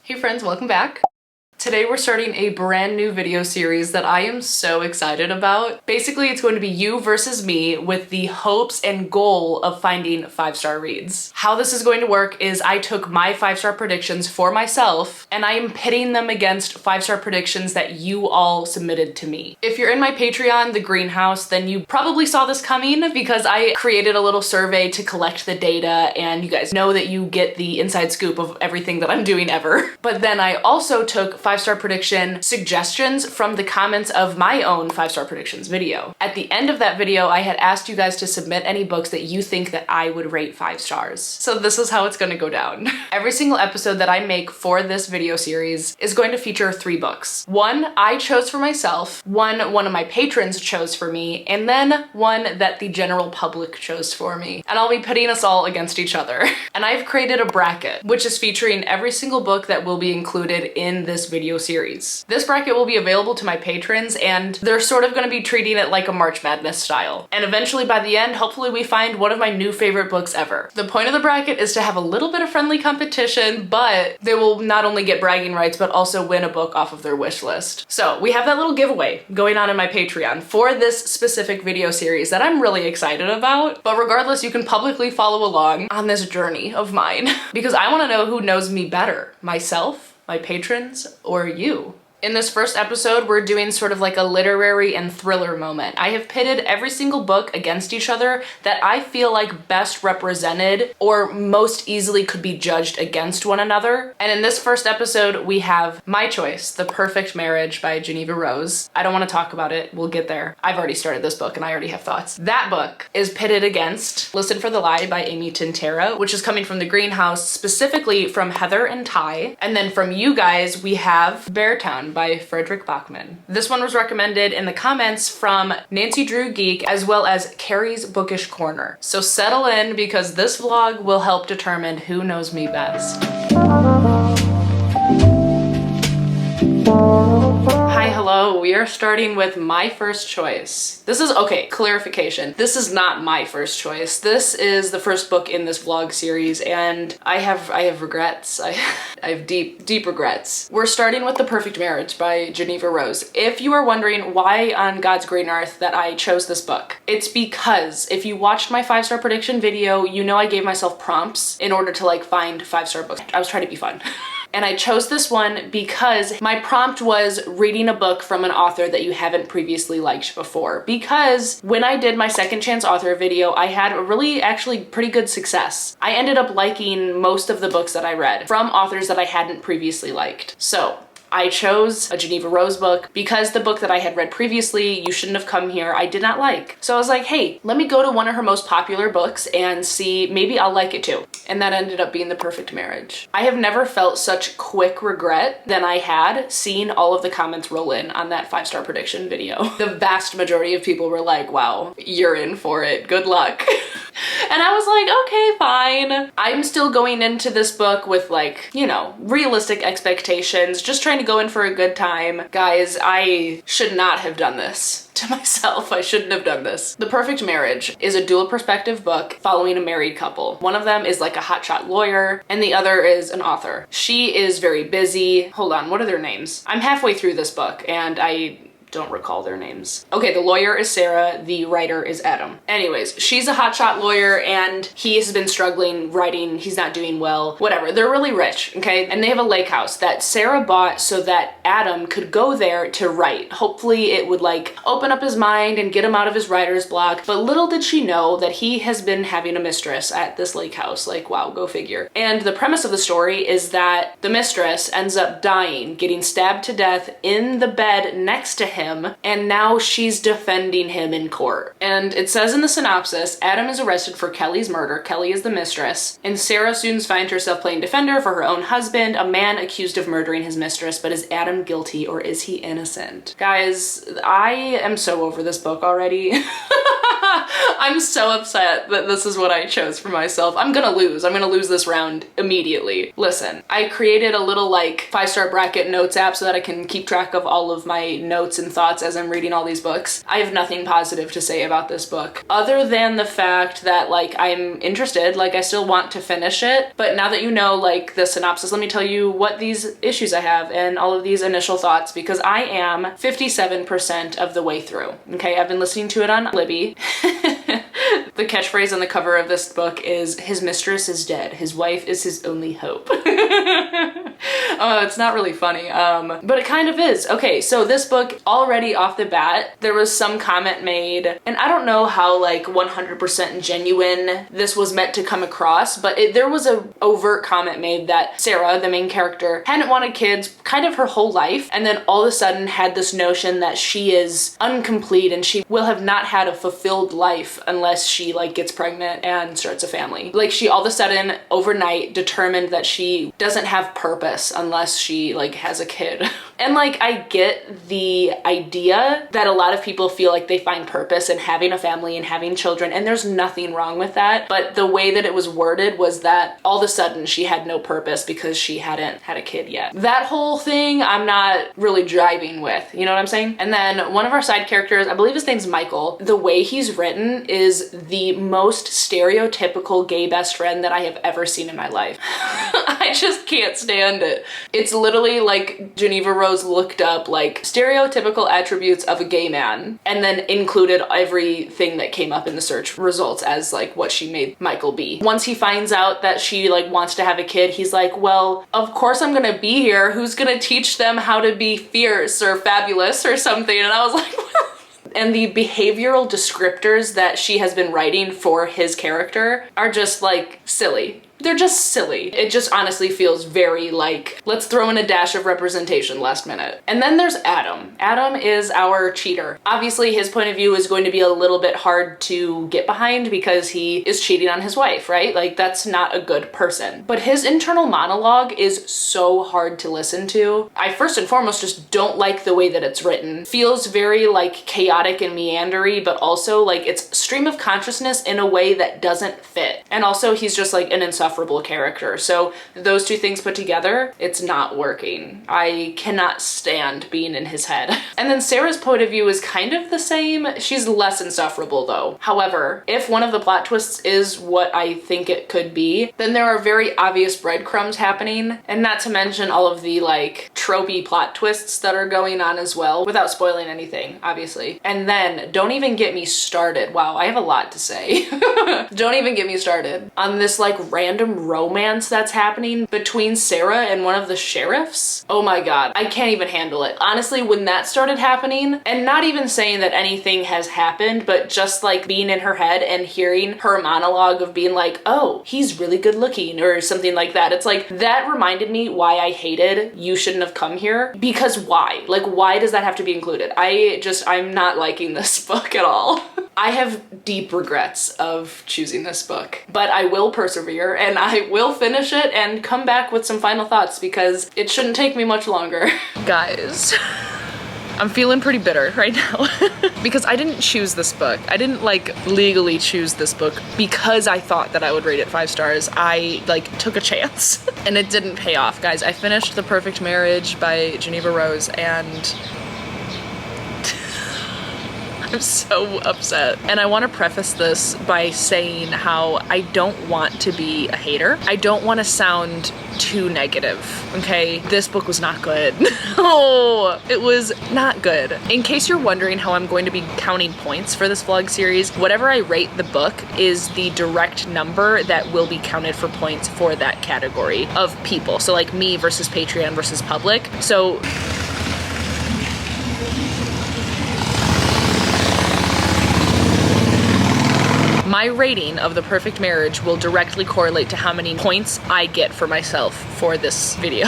Hey friends, welcome back. Today we're starting a brand new video series that I am so excited about. Basically, it's going to be you versus me with the hopes and goal of finding 5-star reads. How this is going to work is I took my 5-star predictions for myself and I am pitting them against 5-star predictions that you all submitted to me. If you're in my Patreon, The Greenhouse, then you probably saw this coming because I created a little survey to collect the data and you guys know that you get the inside scoop of everything that I'm doing ever. But then I also took 5-star prediction suggestions from the comments of my own 5-star predictions video. At the end of that video, I had asked you guys to submit any books that you think that I would rate 5 stars. So this is how it's gonna go down. Every single episode that I make for this video series is going to feature 3 books. One I chose for myself, one of my patrons chose for me, and then one that the general public chose for me. And I'll be pitting us all against each other. And I've created a bracket, which is featuring every single book that will be included in this video series. This bracket will be available to my patrons and they're sort of going to be treating it like a March Madness style. And eventually by the end, hopefully we find one of my new favorite books ever. The point of the bracket is to have a little bit of friendly competition, but they will not only get bragging rights, but also win a book off of their wish list. So we have that little giveaway going on in my Patreon for this specific video series that I'm really excited about. But regardless, you can publicly follow along on this journey of mine because I want to know who knows me better, myself, my patrons, or you. In this first episode, we're doing sort of like a literary and thriller moment. I have pitted every single book against each other that I feel like best represented or most easily could be judged against one another. And in this first episode, we have my choice, The Perfect Marriage by Geneva Rose. I don't want to talk about it. We'll get there. I've already started this book and I already have thoughts. That book is pitted against Listen for the Lie by Amy Tintera, which is coming from The Greenhouse, specifically from Heather and Ty. And then from you guys, we have Beartown by Frederick Bachman. This one was recommended in the comments from Nancy Drew Geek as well as Carrie's Bookish Corner. So settle in because this vlog will help determine who knows me best. Hi, hello. We are starting with my first choice. This is, okay, clarification. This is not my first choice. This is the first book in this vlog series and I have regrets. I have deep regrets. We're starting with The Perfect Marriage by Geneva Rose. If you are wondering why on God's green earth that I chose this book, it's because if you watched my 5-star prediction video, you know I gave myself prompts in order to like find 5-star books. I was trying to be fun. And I chose this one because my prompt was reading a book from an author that you haven't previously liked before. Because when I did my second chance author video, I had a really actually pretty good success. I ended up liking most of the books that I read from authors that I hadn't previously liked. So I chose a Geneva Rose book because the book that I had read previously, You Shouldn't Have Come Here, I did not like. So I was like, hey, let me go to one of her most popular books and see, maybe I'll like it too. And that ended up being The Perfect Marriage. I have never felt such quick regret than I had seeing all of the comments roll in on that 5-star prediction video. The vast majority of people were like, wow, you're in for it. Good luck. And I was like, okay, fine. I'm still going into this book with like, you know, realistic expectations, just trying to go in for a good time. Guys, I should not have done this to myself. I shouldn't have done this. The Perfect Marriage is a dual perspective book following a married couple. One of them is like a hotshot lawyer and the other is an author. She is very busy. Hold on, what are their names? I'm halfway through this book and I don't recall their names. Okay, the lawyer is Sarah, the writer is Adam. Anyways, she's a hotshot lawyer and he has been struggling writing, he's not doing well, whatever. They're really rich, okay? And they have a lake house that Sarah bought so that Adam could go there to write. Hopefully it would like open up his mind and get him out of his writer's block. But little did she know that he has been having a mistress at this lake house. Like, wow, go figure. And the premise of the story is that the mistress ends up dying, getting stabbed to death in the bed next to him, and now she's defending him in court. And it says in the synopsis, Adam is arrested for Kelly's murder. Kelly is the mistress, and Sarah soon finds herself playing defender for her own husband, a man accused of murdering his mistress. But is Adam guilty or is he innocent? Guys, I am so over this book already. I'm so upset that this is what I chose for myself. I'm gonna lose. I'm gonna lose this round immediately. Listen, I created a little like 5-star bracket notes app so that I can keep track of all of my notes and and thoughts as I'm reading all these books. I have nothing positive to say about this book, other than the fact that like I'm interested, like I still want to finish it. But now that you know like the synopsis, let me tell you what these issues I have and all of these initial thoughts, because I am 57% of the way through. Okay, I've been listening to it on Libby. The catchphrase on the cover of this book is, "His mistress is dead. His wife is his only hope." Oh, it's not really funny, but it kind of is. Okay, so this book, already off the bat, there was some comment made, and I don't know how like 100% genuine this was meant to come across, but there was a overt comment made that Sarah, the main character, hadn't wanted kids kind of her whole life, and then all of a sudden had this notion that she is incomplete and she will have not had a fulfilled life unless she like gets pregnant and starts a family. Like she all of a sudden overnight determined that she doesn't have purpose unless she like has a kid. And like I get the idea that a lot of people feel like they find purpose in having a family and having children, and there's nothing wrong with that, but the way that it was worded was that all of a sudden she had no purpose because she hadn't had a kid yet. That whole thing I'm not really driving with, you know what I'm saying? And then one of our side characters, I believe his name's Michael, the way he's written is the most stereotypical gay best friend that I have ever seen in my life. I just can't stand it. It's literally like Geneva Rose looked up like stereotypical attributes of a gay man and then included everything that came up in the search results as like what she made Michael be. Once he finds out that she like wants to have a kid, he's like, well, of course I'm gonna be here. Who's gonna teach them how to be fierce or fabulous or something? And I was like, well. And the behavioral descriptors that she has been writing for his character are just like silly. They're just silly. It just honestly feels very like, let's throw in a dash of representation last minute. And then there's Adam. Adam is our cheater. Obviously his point of view is going to be a little bit hard to get behind because he is cheating on his wife, right? Like that's not a good person. But his internal monologue is so hard to listen to. I first and foremost just don't like the way that it's written. Feels very like chaotic and meandery, but also like it's stream of consciousness in a way that doesn't fit. And also he's just like an insufferable character. So those two things put together, it's not working. I cannot stand being in his head. And then Sarah's point of view is kind of the same. She's less insufferable though. However, if one of the plot twists is what I think it could be, then there are very obvious breadcrumbs happening, and not to mention all of the like tropey plot twists that are going on as well, without spoiling anything, obviously. And then don't even get me started. Wow, I have a lot to say. Don't even get me started on this like random romance that's happening between Sarah and one of the sheriffs. Oh my god, I can't even handle it. Honestly, when that started happening, and not even saying that anything has happened, but just like being in her head and hearing her monologue of being like, oh, he's really good looking or something like that. It's like, that reminded me why I hated You Shouldn't Have Come Here. Because why? Like, why does that have to be included? I'm not liking this book at all. I have deep regrets of choosing this book, but I will persevere and I will finish it and come back with some final thoughts because it shouldn't take me much longer. Guys, I'm feeling pretty bitter right now because I didn't choose this book. I didn't like legally choose this book because I thought that I would rate it 5 stars. I like took a chance and it didn't pay off, guys. I finished The Perfect Marriage by Geneva Rose and I'm so upset. And I want to preface this by saying how I don't want to be a hater. I don't want to sound too negative, okay? This book was not good. Oh, it was not good. In case you're wondering how I'm going to be counting points for this vlog series, whatever I rate the book is the direct number that will be counted for points for that category of people. So like me versus Patreon versus public. So my rating of The Perfect Marriage will directly correlate to how many points I get for myself for this video.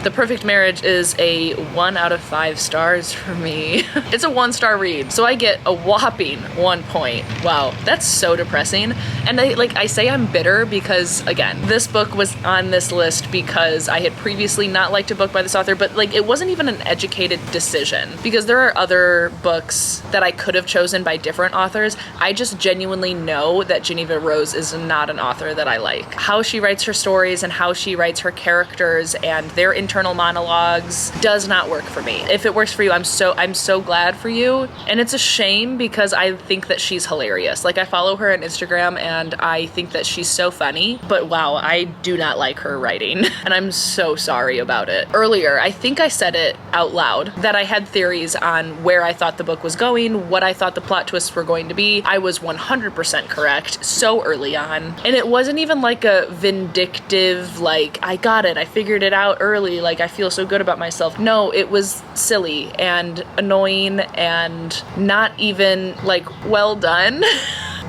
The Perfect Marriage is a 1 out of 5 stars for me. It's a 1-star read, so I get a whopping 1 point. Wow, that's so depressing. And I say I'm bitter because, again, this book was on this list because I had previously not liked a book by this author, but like it wasn't even an educated decision because there are other books that I could have chosen by different authors. I just genuinely know know that Geneva Rose is not an author that I like. How she writes her stories and how she writes her characters and their internal monologues does not work for me. If it works for you, I'm so glad for you. And it's a shame because I think that she's hilarious. Like, I follow her on Instagram and I think that she's so funny, but wow, I do not like her writing and I'm so sorry about it. Earlier, I think I said it out loud that I had theories on where I thought the book was going, what I thought the plot twists were going to be. I was 100% correct so early on. And it wasn't even like a vindictive, like, I got it, I figured it out early, like I feel so good about myself. No, it was silly and annoying and not even like well done.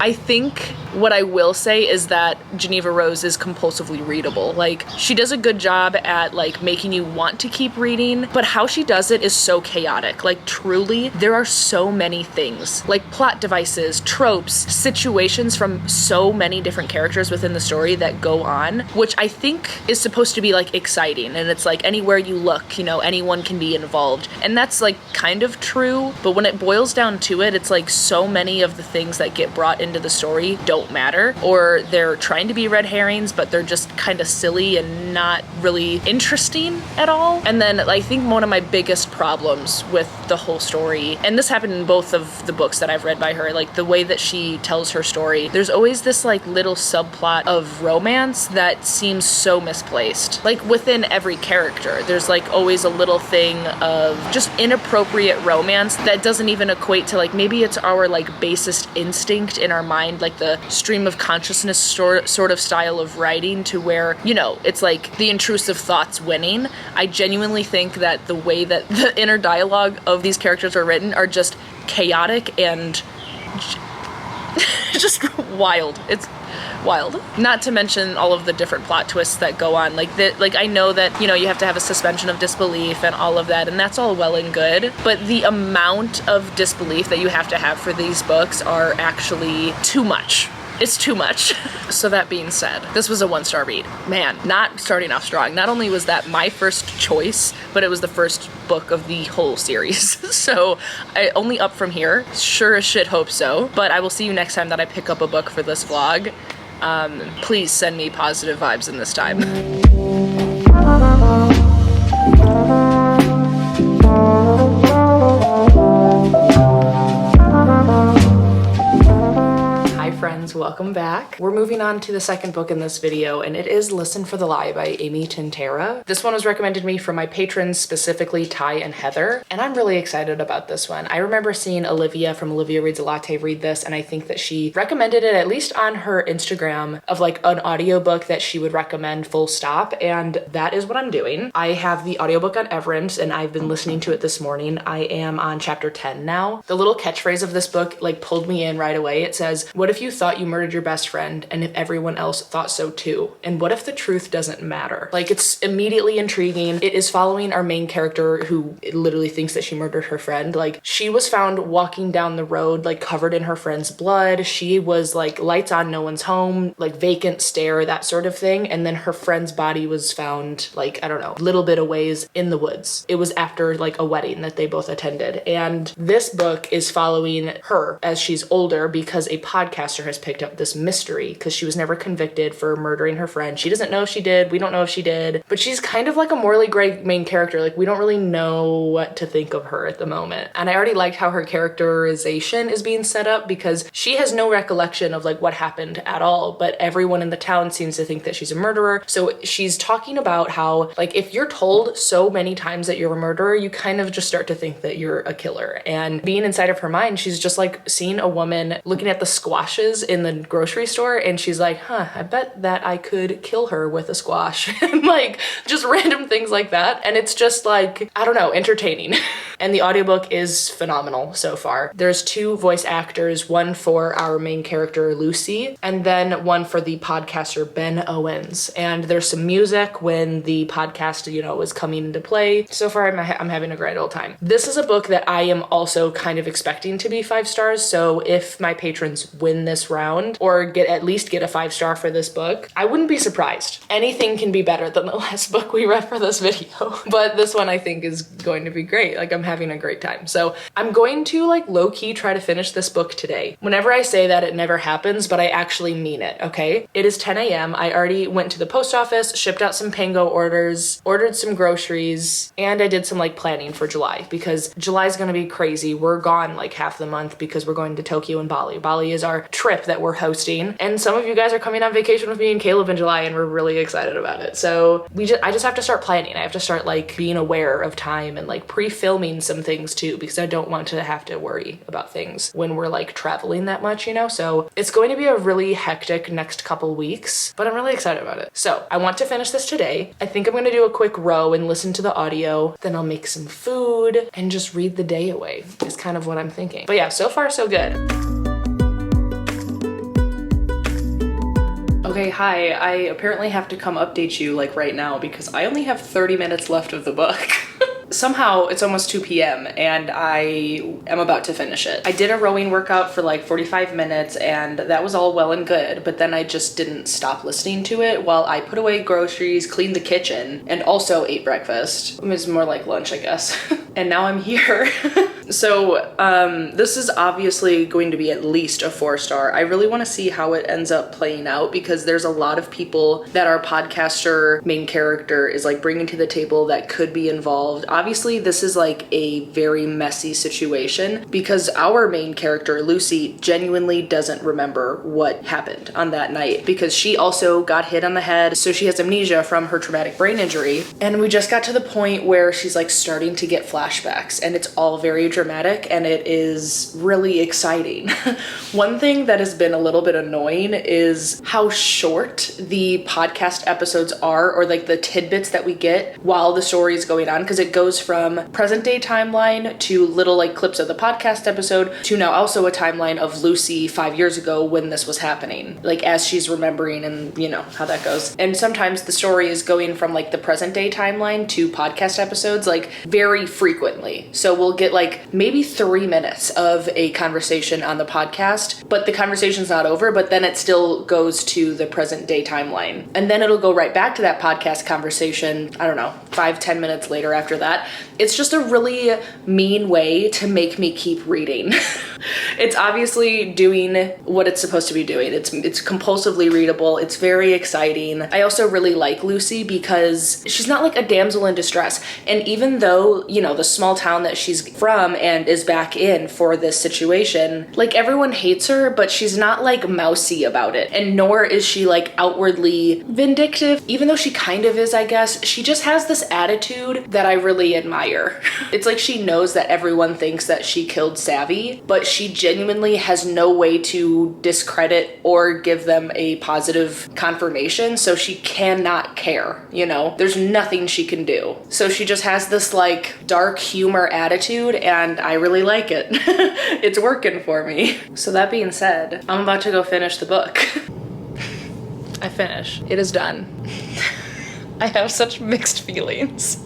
I think what I will say is that Geneva Rose is compulsively readable. Like, she does a good job at like making you want to keep reading, but how she does it is so chaotic. Like, truly, there are so many things, like plot devices, tropes, situations from so many different characters within the story that go on, which I think is supposed to be like exciting. And it's like anywhere you look, you know, anyone can be involved. And that's like kind of true, but when it boils down to it, it's like so many of the things that get brought into the story don't matter, or they're trying to be red herrings, but they're just kind of silly and not really interesting at all. And then I think one of my biggest problems with the whole story, and this happened in both of the books that I've read by her, like the way that she tells her story, there's always this like little subplot of romance that seems so misplaced. Like within every character, there's like always a little thing of just inappropriate romance that doesn't even equate to like, maybe it's our like basest instinct in our mind, like the stream of consciousness sort of style of writing, to where, you know, it's like the intrusive thoughts winning. I genuinely think that the way that the inner dialogue of these characters are written are just chaotic and just wild. It's wild. Not to mention all of the different plot twists that go on. Like I know that, you know, you have to have a suspension of disbelief and all of that, and that's all well and good, but the amount of disbelief that you have to have for these books are actually too much. It's too much. So that being said, this was a 1-star read. Man, not starting off strong. Not only was that my first choice, but it was the first book of the whole series. So I only up from here. Sure as shit hope so. But I will see you next time that I pick up a book for this vlog. Please send me positive vibes in this time. Welcome back. We're moving on to the second book in this video, and it is Listen for the Lie by Amy Tintera. This one was recommended to me from my patrons, specifically Ty and Heather, and I'm really excited about this one. I remember seeing Olivia from Olivia Reads a Latte read this, and I think that she recommended it, at least on her Instagram, of like an audiobook that she would recommend full stop, and that is what I'm doing. I have the audiobook on Everent, and I've been listening to it this morning. I am on chapter 10 now. The little catchphrase of this book like pulled me in right away. It says, "What if you thought you murdered your best friend, and if everyone else thought so too? And what if the truth doesn't matter?" Like, it's immediately intriguing. It is following our main character who literally thinks that she murdered her friend. Like, she was found walking down the road, like covered in her friend's blood. She was like lights on, no one's home, like vacant stare, that sort of thing. And then her friend's body was found like, I don't know, a little bit of ways in the woods. It was after like a wedding that they both attended. And this book is following her as she's older, because a podcaster has picked up this mystery, because she was never convicted for murdering her friend. She doesn't know if she did. We don't know if she did, but she's kind of like a morally gray main character. Like, we don't really know what to think of her at the moment. And I already liked how her characterization is being set up, because she has no recollection of like what happened at all, but everyone in the town seems to think that she's a murderer. So she's talking about how, like, if you're told so many times that you're a murderer, you kind of just start to think that you're a killer. And being inside of her mind, she's just like seeing a woman looking at the squashes in the grocery store, and she's like, I bet that I could kill her with a squash. And like just random things like that. And it's just like, I don't know, entertaining. And the audiobook is phenomenal so far. There's 2 voice actors, one for our main character Lucy, and then one for the podcaster Ben Owens. And there's some music when the podcast, you know, is coming into play. So far I'm having a great old time. This is a book that I am also kind of expecting to be 5 stars. So if my patrons win this round, or at least get a 5-star for this book, I wouldn't be surprised. Anything can be better than the last book we read for this video. But this one I think is going to be great. Like, I'm having a great time. So I'm going to like low-key try to finish this book today. Whenever I say that, it never happens, but I actually mean it, okay? It is 10 a.m. I already went to the post office, shipped out some Pango orders, ordered some groceries, and I did some like planning for July because July is gonna be crazy. We're gone like half the month because we're going to Tokyo and Bali. Bali is our trip that we're hosting, and some of you guys are coming on vacation with me and Caleb in July, and we're really excited about it. So I just have to start planning. I have to start like being aware of time and like pre-filming some things too, because I don't want to have to worry about things when we're like traveling that much, you know? So it's going to be a really hectic next couple weeks, but I'm really excited about it. So I want to finish this today. I think I'm gonna do a quick row and listen to the audio, then I'll make some food and just read the day away is kind of what I'm thinking. But yeah, so far so good. Okay, hi, I apparently have to come update you like right now because I only have 30 minutes left of the book. Somehow it's almost 2 p.m. and I am about to finish it. I did a rowing workout for like 45 minutes and that was all well and good, but then I just didn't stop listening to it while I put away groceries, cleaned the kitchen, and also ate breakfast. It was more like lunch, I guess. And now I'm here. So this is obviously going to be at least a 4-star. I really want to see how it ends up playing out because there's a lot of people that our podcaster main character is like bringing to the table that could be involved. Obviously, this is like a very messy situation because our main character, Lucy, genuinely doesn't remember what happened on that night because she also got hit on the head. So she has amnesia from her traumatic brain injury. And we just got to the point where she's like starting to get flashbacks and it's all very dramatic and it is really exciting. One thing that has been a little bit annoying is how short the podcast episodes are, or like the tidbits that we get while the story is going on, because it goes from present day timeline to little like clips of the podcast episode to now also a timeline of Lucy 5 years ago when this was happening, like as she's remembering, and you know how that goes. And sometimes the story is going from like the present day timeline to podcast episodes like very frequently. So we'll get like maybe 3 minutes of a conversation on the podcast, but the conversation's not over, but then it still goes to the present day timeline. And then it'll go right back to that podcast conversation, I don't know, 5-10 minutes later after that. It's just a really mean way to make me keep reading. It's obviously doing what it's supposed to be doing. It's compulsively readable. It's very exciting. I also really like Lucy because she's not like a damsel in distress. And even though, you know, the small town that she's from and is back in for this situation, like everyone hates her, but she's not like mousy about it. And nor is she like outwardly vindictive, even though she kind of is, I guess. She just has this attitude that I really admire. It's like she knows that everyone thinks that she killed Savvy, but she genuinely has no way to discredit or give them a positive confirmation, so she cannot care, you know? There's nothing she can do. So she just has this like dark humor attitude, and I really like it. It's working for me. So that being said, I'm about to go finish the book. I finished. It is done. I have such mixed feelings.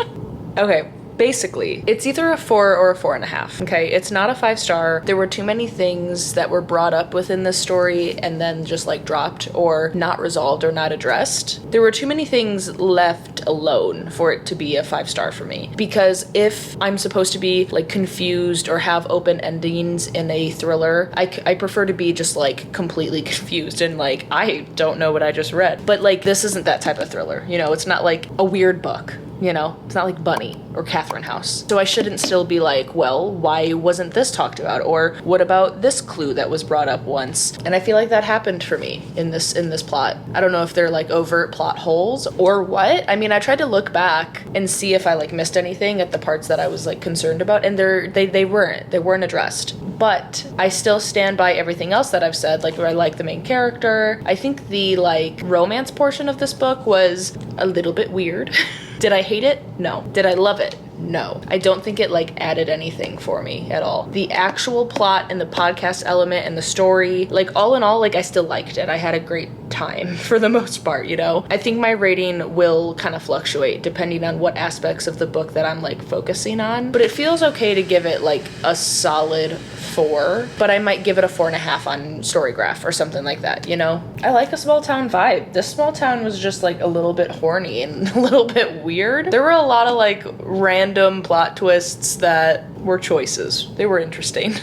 Okay. Basically, it's either a 4 or a 4.5. Okay, it's not a 5-star. There were too many things that were brought up within this story and then just like dropped or not resolved or not addressed. There were too many things left alone for it to be a 5-star for me. Because if I'm supposed to be like confused or have open endings in a thriller, I prefer to be just like completely confused and like, I don't know what I just read. But like, this isn't that type of thriller. You know, it's not like a weird book. You know, it's not like Bunny or Catherine House. So I shouldn't still be like, well, why wasn't this talked about? Or what about this clue that was brought up once? And I feel like that happened for me in this plot. I don't know if they're like overt plot holes or what. I mean, I tried to look back and see if I like missed anything at the parts that I was like concerned about, and they weren't addressed. But I still stand by everything else that I've said, like where I like the main character. I think the like romance portion of this book was a little bit weird. Did I hate it? No. Did I love it? No. I don't think it like added anything for me at all. The actual plot and the podcast element and the story, like all in all, like I still liked it. I had a great time for the most part, you know? I think my rating will kind of fluctuate depending on what aspects of the book that I'm like focusing on. But it feels okay to give it like a solid 4, but I might give it a 4.5 on Storygraph or something like that, you know? I like a small town vibe. This small town was just like a little bit horny and a little bit weird. There were a lot of like random random plot twists that were choices. They were interesting.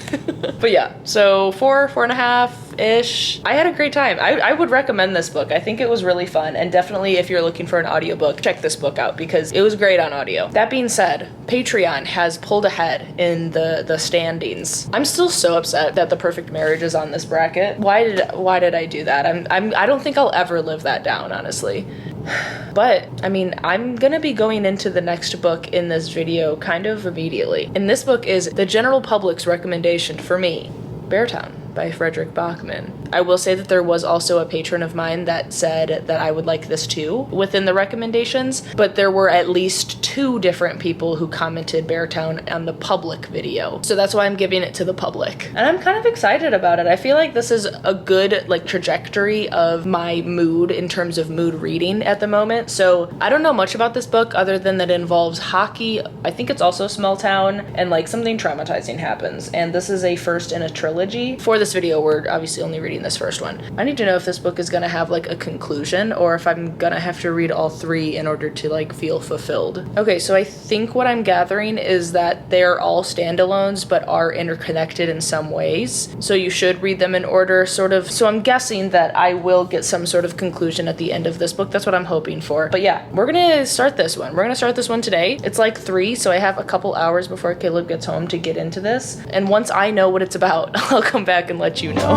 But yeah, so 4.5-ish. I had a great time. I would recommend this book. I think it was really fun, and definitely if you're looking for an audiobook, check this book out because it was great on audio. That being said, Patreon has pulled ahead in the standings. I'm still so upset that The Perfect Marriage is on this bracket. Why did I do that? I don't think I'll ever live that down, honestly. But, I mean, I'm gonna be going into the next book in this video kind of immediately. And this book is the general public's recommendation for me, Beartown by Fredrik Backman. I will say that there was also a patron of mine that said that I would like this too within the recommendations, but there were at least 2 different people who commented Beartown on the public video. So that's why I'm giving it to the public. And I'm kind of excited about it. I feel like this is a good like trajectory of my mood in terms of mood reading at the moment. So I don't know much about this book other than that it involves hockey. I think it's also a small town and like something traumatizing happens. And this is a first in a trilogy. For this video, we're obviously only reading this first one. I need to know if this book is gonna have like a conclusion or if I'm gonna have to read all 3 in order to like feel fulfilled. Okay, so I think what I'm gathering is that they're all standalones but are interconnected in some ways. So you should read them in order, sort of. So I'm guessing that I will get some sort of conclusion at the end of this book. That's what I'm hoping for. But yeah, we're gonna start this one. We're gonna start this one today. It's like 3, so I have a couple hours before Caleb gets home to get into this. And once I know what it's about, I'll come back and let you know.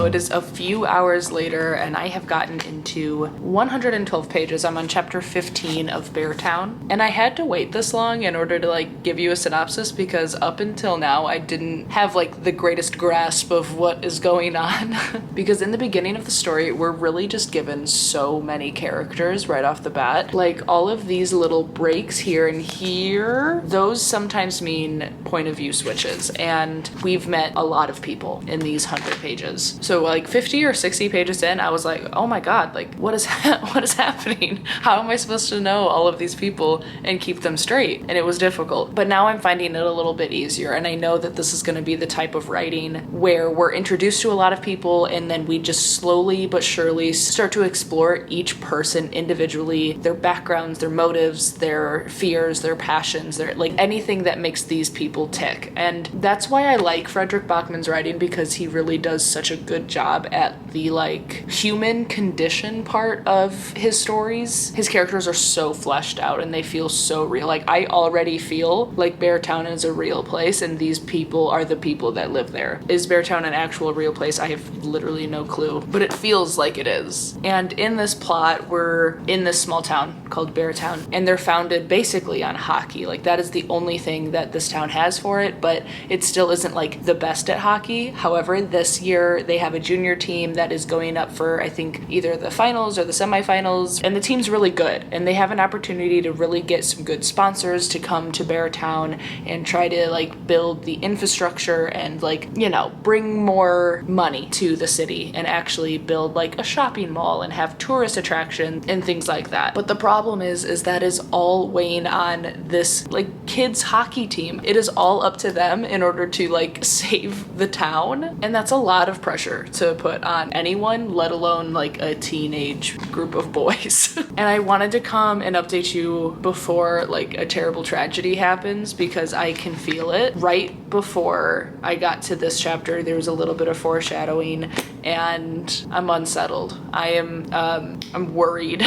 It is a few hours later and I have gotten into 112 pages. I'm on chapter 15 of Beartown, and I had to wait this long in order to like give you a synopsis because up until now I didn't have like the greatest grasp of what is going on. Because in the beginning of the story we're really just given so many characters right off the bat. Like all of these little breaks here and here, those sometimes mean point of view switches, and we've met a lot of people in these 100 pages. So like 50 or 60 pages in, I was like, oh my god, like what is happening? How am I supposed to know all of these people and keep them straight? And it was difficult. But now I'm finding it a little bit easier, and I know that this is going to be the type of writing where we're introduced to a lot of people and then we just slowly but surely start to explore each person individually, their backgrounds, their motives, their fears, their passions, their like anything that makes these people tick. And that's why I like Fredrik Backman's writing, because he really does such a good job at the like human condition part of his stories. His characters are so fleshed out and they feel so real. Like I already feel like Beartown is a real place and these people are the people that live there. Is Beartown an actual real place? I have literally no clue, but it feels like it is. And in this plot, we're in this small town called Beartown, and they're founded basically on hockey. Like that is the only thing that this town has for it, but it still isn't like the best at hockey. However, this year they have a junior team that is going up for, I think, either the finals or the semifinals, and the team's really good, and they have an opportunity to really get some good sponsors to come to Beartown and try to like build the infrastructure and like, you know, bring more money to the city and actually build like a shopping mall and have tourist attractions and things like that. But the problem is that is all weighing on this like kids hockey team. It is all up to them in order to like save the town, and that's a lot of pressure to put on anyone, let alone like a teenage group of boys. And I wanted to come and update you before like a terrible tragedy happens, because I can feel it. Right before I got to this chapter, there was a little bit of foreshadowing and I'm unsettled. I'm worried.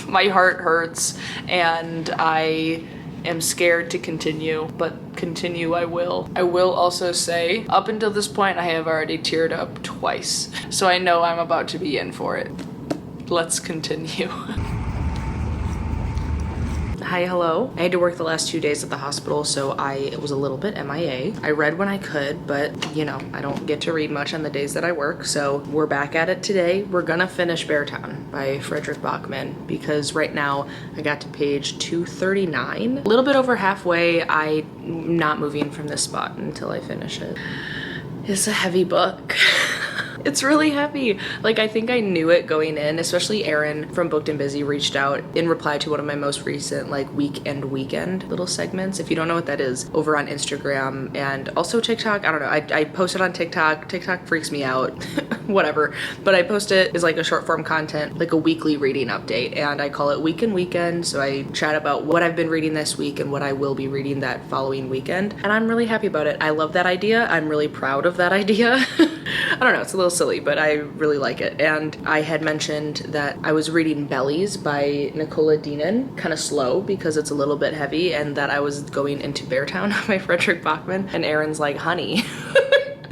My heart hurts and I am scared to continue, but continue I will. I will also say, up until this point, I have already teared up twice. So I know I'm about to be in for it. Let's continue. Hi, hello. I had to work the last 2 days at the hospital, so I was a little bit MIA. I read when I could, but you know, I don't get to read much on the days that I work, so we're back at it today. We're gonna finish Beartown by Fredrik Backman, because right now I got to page 239. A little bit over halfway. I'm not moving from this spot until I finish it. It's a heavy book. It's really heavy. Like, I think I knew it going in, especially Erin from Booked and Busy reached out in reply to one of my most recent like weekend little segments. If you don't know what that is, over on Instagram and also TikTok. I don't know. I post it on TikTok. TikTok freaks me out. Whatever. But I post it as like a short form content, like a weekly reading update, and I call it Week and Weekend. So I chat about what I've been reading this week and what I will be reading that following weekend. And I'm really happy about it. I love that idea. I'm really proud of that idea. I don't know, it's a little silly, but I really like it. And I had mentioned that I was reading Bellies by Nicola Dinan, kind of slow because it's a little bit heavy, and that I was going into Beartown by Frederick Bachman, and Erin's like, honey.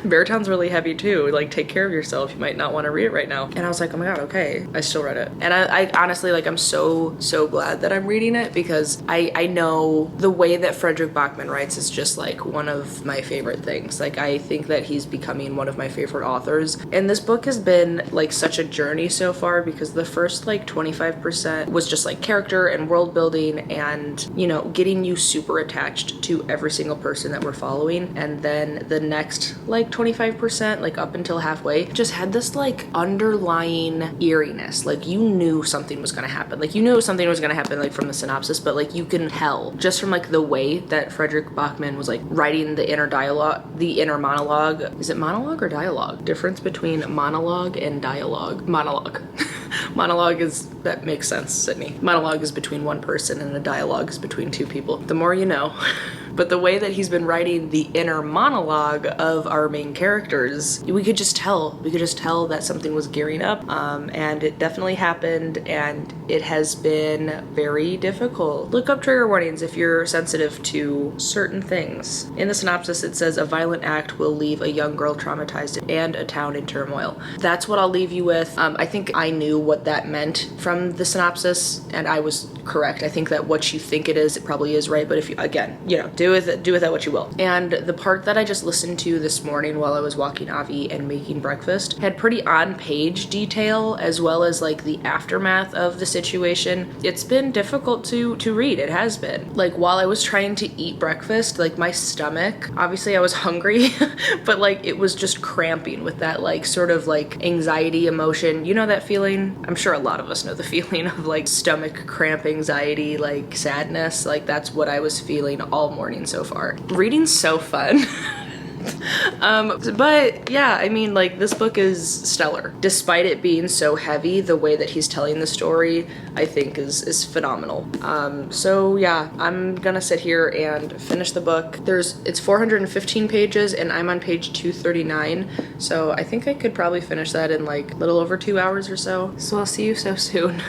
Beartown's really heavy too. Like, take care of yourself. You might not want to read it right now. And I was like, oh my god, okay. I still read it. And I honestly, like, I'm so glad that I'm reading it, because I know the way that Frederick Bachman writes is just like one of my favorite things. Like, I think that he's becoming one of my favorite authors. And this book has been like such a journey so far, because the first like 25% was just like character and world building and, you know, getting you super attached to every single person that we're following. And then the next like 25%, like up until halfway, just had this like underlying eeriness. Like, you knew something was gonna happen. Like, you knew something was gonna happen, like from the synopsis, but like you can tell just from like the way that Frederick Bachman was like writing the inner dialogue, the inner monologue. Is it monologue or dialogue? Difference between monologue and dialogue. Monologue. Monologue is, that makes sense, Sydney. Monologue is between one person and a dialogue is between two people. The more you know. But the way that he's been writing the inner monologue of our main characters, we could just tell. We could just tell that something was gearing up, and it definitely happened, and it has been very difficult. Look up trigger warnings if you're sensitive to certain things. In the synopsis, it says a violent act will leave a young girl traumatized and a town in turmoil. That's what I'll leave you with. I think I knew what that meant from the synopsis, and I was correct. I think that what you think it is, it probably is right, but if you, again, you know, do with that what you will. And the part that I just listened to this morning while I was walking Avi and making breakfast had pretty on-page detail, as well as like the aftermath of the situation. It's been difficult to read. It has been. Like, while I was trying to eat breakfast, like my stomach, obviously I was hungry, but like it was just cramping with that like sort of like anxiety emotion. You know that feeling? I'm sure a lot of us know the feeling of like stomach cramp, anxiety, like sadness. Like, that's what I was feeling all morning so far. Reading's so fun. But yeah, I mean, like, this book is stellar. Despite it being so heavy, the way that he's telling the story, I think is phenomenal. So yeah, I'm gonna sit here and finish the book. It's 415 pages and I'm on page 239. So I think I could probably finish that in like a little over 2 hours or so. So I'll see you so soon.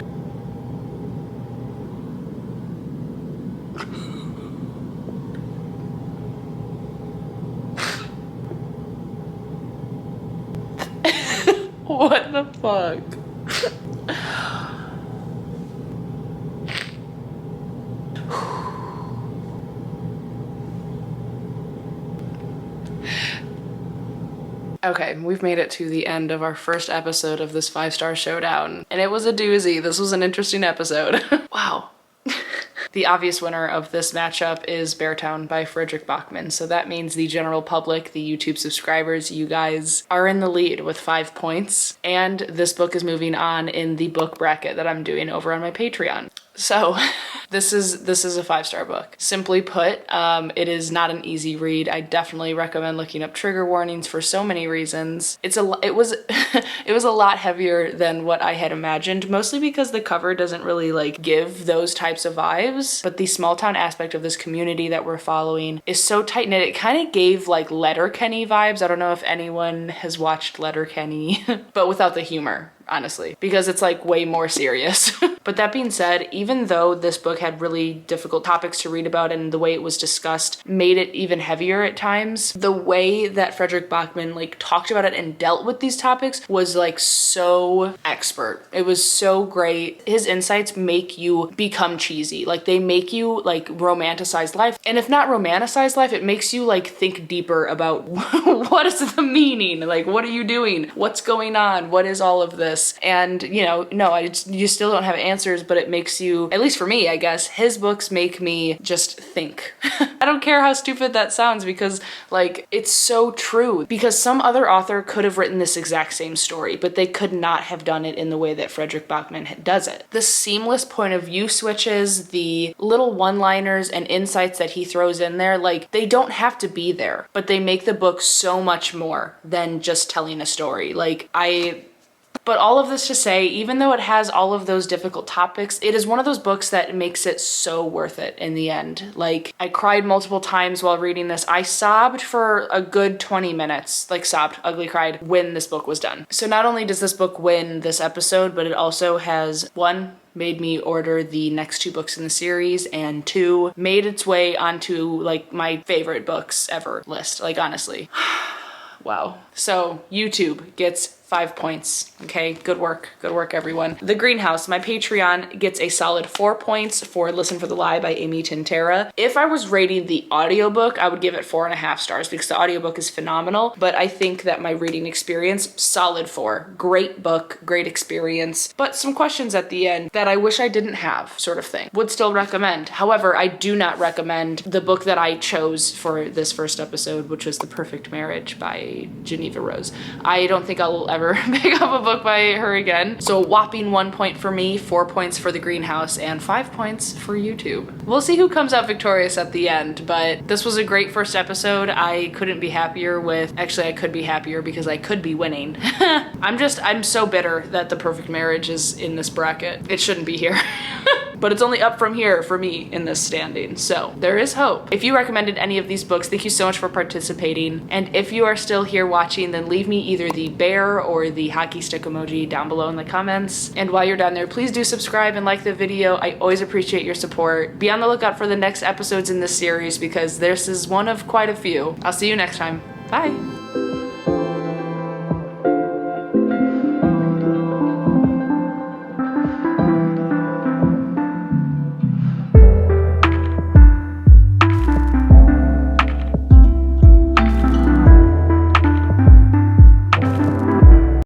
What the fuck? Okay, we've made it to the end of our first episode of this 5-star showdown, and it was a doozy. This was an interesting episode. Wow. The obvious winner of this matchup is Beartown by Frederick Bachman. So that means the general public, the YouTube subscribers, you guys are in the lead with 5 points. And this book is moving on in the book bracket that I'm doing over on my Patreon. So this is a 5-star book. Simply put, it is not an easy read. I definitely recommend looking up trigger warnings for so many reasons. It was a lot heavier than what I had imagined, mostly because the cover doesn't really like give those types of vibes. But the small town aspect of this community that we're following is so tight knit. It kind of gave like Letterkenny vibes. I don't know if anyone has watched Letterkenny, but without the humor, honestly, because it's like way more serious. But that being said, even though this book had really difficult topics to read about and the way it was discussed made it even heavier at times, the way that Frederick Bachman like talked about it and dealt with these topics was like so expert. It was so great. His insights make you become cheesy. Like, they make you like romanticize life. And if not romanticize life, it makes you like think deeper about what is the meaning? Like, what are you doing? What's going on? What is all of this? this. And, you know, no, you still don't have answers, but it makes you, at least for me, I guess, his books make me just think. I don't care how stupid that sounds because, like, it's so true. Because some other author could have written this exact same story, but they could not have done it in the way that Frederick Bachman does it. The seamless point of view switches, the little one-liners and insights that he throws in there, like, they don't have to be there, but they make the book so much more than just telling a story. But all of this to say, even though it has all of those difficult topics, it is one of those books that makes it so worth it in the end. Like, I cried multiple times while reading this. I sobbed for a good 20 minutes, like sobbed, ugly cried, when this book was done. So not only does this book win this episode, but it also has, one, made me order the next 2 books in the series, and 2, made its way onto, like, my favorite books ever list. Like, honestly. Wow. So YouTube gets 5 points. Okay, good work everyone. The Greenhouse, my Patreon, gets a solid 4 points for Listen for the Lie by Amy Tintera. If I was rating the audiobook, I would give it 4.5 stars because the audiobook is phenomenal, but I think that my reading experience, solid 4. Great book, great experience, but some questions at the end that I wish I didn't have, sort of thing. Would still recommend. However, I do not recommend the book that I chose for this first episode, which was The Perfect Marriage by Geneva Rose. I don't think I'll ever pick up a book by her again. So a whopping 1 point for me, 4 points for The Greenhouse, and 5 points for YouTube. We'll see who comes out victorious at the end, but this was a great first episode. I couldn't be happier with, actually I could be happier because I could be winning. I'm so bitter that The Perfect Marriage is in this bracket. It shouldn't be here. But it's only up from here for me in this standing. So there is hope. If you recommended any of these books, thank you so much for participating. And if you are still here watching, then leave me either the bear or the hockey stick emoji down below in the comments. And while you're down there, please do subscribe and like the video. I always appreciate your support. Be on the lookout for the next episodes in this series because this is one of quite a few. I'll see you next time. Bye.